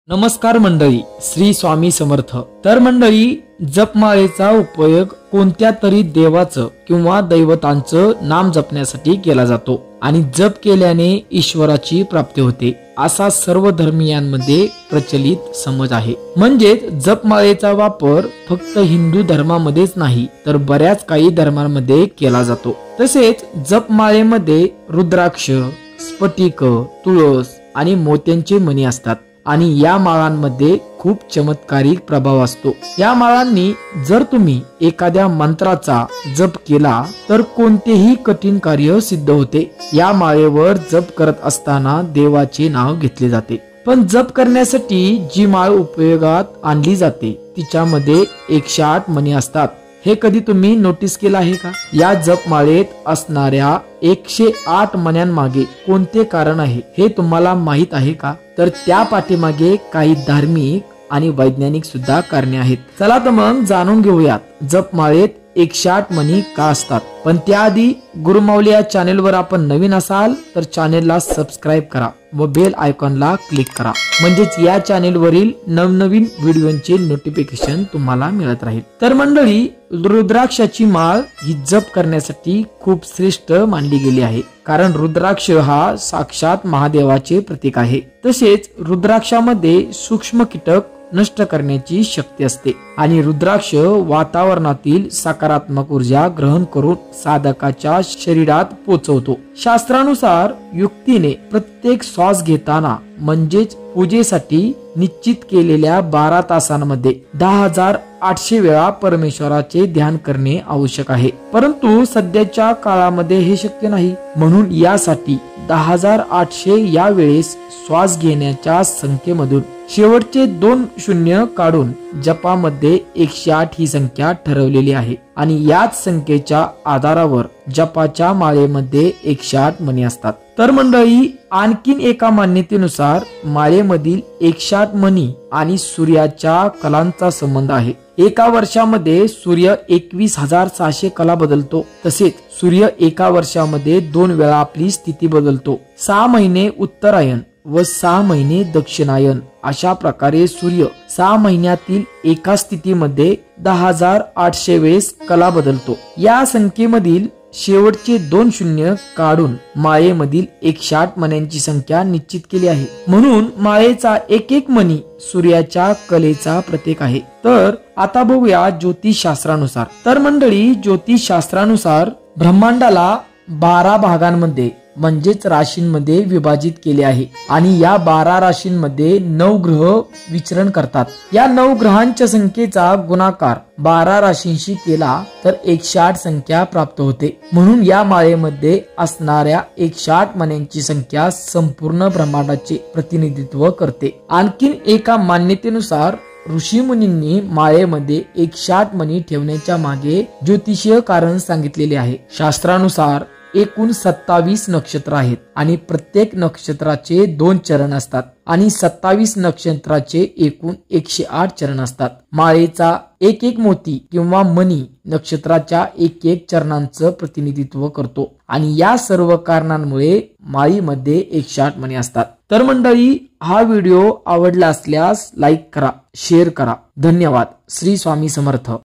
नमस्कार मंडळी, श्री स्वामी समर्थ। तर मंडळी, जपमाळेचा उपयोग कोणत्या तरी देवाचं किंवा दैवतांचं नाम जपण्यासाठी केला जातो आणि जप केल्याने ईश्वराची प्राप्ती होते असा सर्व धर्मीयांमध्ये प्रचलित समज आहे। म्हणजे जपमाळेचा वापर फक्त हिंदू धर्मामध्येच नाही तर बऱ्याच काही धर्मांमध्ये केला जातो। तसेच जपमाळेमध्ये रुद्राक्ष, स्फटिक, तुळस आणि मोत्यांचे मणी असतात आणि या माळांमध्ये खूप चमत्कारिक प्रभाव असतो। या माळांनी जर तुम्ही एखाद्या मंत्राचा जप केला तर कोणतेही कठीण कार्य सिद्ध होते। या माळेवर जप करत असताना देवाचे नाव घेतले जाते। पण जप करण्यासाठी जी माळ उपयोगात आणली जाते तिच्यामध्ये 108 मणी असतात। हे कधी तुम्ही नोटीस केलं आहे का? या जपमाळेत असणाऱ्या 108 मण्यांमागे कोणते कारण आहे हे तुम्हाला माहित आहे का? तर त्या पाठीमागे काही धार्मिक आणि वैज्ञानिक सुद्धा कारणे आहेत। चला तर मग जाणून घेऊयात जपमाळेत 108 मणी का असतात। पण त्याआधी गुरुमाऊली या चॅनेलवर आपण नवीन असाल तर चॅनेलला सबस्क्राईब करा व बेल आयकॉनला क्लिक करा, म्हणजेच या चॅनेलवरील नवनवीन व्हिडिओचे नोटिफिकेशन तुम्हाला मिळत राहील। तर मंडळी, रुद्राक्षाची माळ ही जप करण्यासाठी खूप श्रेष्ठ मानली गेली आहे, कारण रुद्राक्ष हा साक्षात महादेवाचे प्रतीक आहे। तसेच रुद्राक्षामध्ये सूक्ष्म कीटक नष्ट करण्याची शक्ती असते आणि रुद्राक्ष वातावरणातील सकारात्मक ऊर्जा ग्रहण करून साधकाच्या शरीरात पोहोचवतो। शास्त्रानुसार युक्तीने प्रत्येक श्वास घेताना म्हणजेच पूजेसाठी निश्चित केलेल्या 12 तासांमध्ये 10,800 वेळा परमेश्वराचे ध्यान करणे आवश्यक आहे। परंतु सध्याच्या काळामध्ये हे शक्य नाही, म्हणून यासाठी 10,800 या वेळेस श्वास घेण्याच्या संख्येमधून शेवटचे 2 शून्य काढून जपामध्ये 108 ही संख्या ठरवलेली आहे आणि याच संख्येच्या आधारावर जपाच्या माळेमध्ये 108 मणी असतात। तर मंडळी, आणखीन एका मान्यतेनुसार माळेमधील 108 मणी आणि सूर्याच्या कलांचा संबंध आहे। एका वर्षामध्ये सूर्य 21,600 कला बदलतो। तसेच सूर्य एका वर्षामध्ये 2 वेळा आपली स्थिती बदलतो। 6 महिने उत्तरायण व 6 महिने दक्षिणायन अशा प्रकारे सूर्य 6 महिन्यातील एका स्थितीमध्ये 10,800 वेळेस कला बदलतो। या संख्येमधील शेवटचे 2 शून्य काढून माळेमधील 108 मण्यांची संख्या निश्चित केली आहे, म्हणून माळेचा एक मणी सूर्याच्या कलेचा प्रतीक आहे। तर आता बघूया ज्योतिषशास्त्रानुसार। तर मंडळी, ज्योतिषशास्त्रानुसार ब्रह्मांडाला 12 भागांमध्ये म्हणजेच राशींमध्ये विभाजित केले आहे आणि या 12 राशींमध्ये 9 ग्रह विचरण करतात। या 9 ग्रहांच्या संख्येचा गुणाकार 12 राशींशी केला तर 108 संख्या प्राप्त होते। म्हणून या माळेमध्ये असणाऱ्या 108 मण्यांची संख्या संपूर्ण ब्रह्मांडाचे प्रतिनिधित्व करते। आणखीन एका मान्यतेनुसार ऋषी मुनींनी माळेमध्ये 108 मणी ठेवण्याच्या मागे ज्योतिषीय कारण सांगितलेले आहे। शास्त्रानुसार एकूण 27 नक्षत्र आहेत आणि प्रत्येक नक्षत्राचे 2 चरण असतात आणि 27 नक्षत्राचे एकूण 108 चरण असतात। माळेचा एक मोती किंवा मणी नक्षत्राच्या एक चरणांचं प्रतिनिधित्व करतो आणि या सर्व कारणांमुळे माळीमध्ये 108 मणी असतात। तर मंडळी, हा व्हिडिओ आवडला असल्यास लाईक करा, शेअर करा। धन्यवाद। श्री स्वामी समर्थ।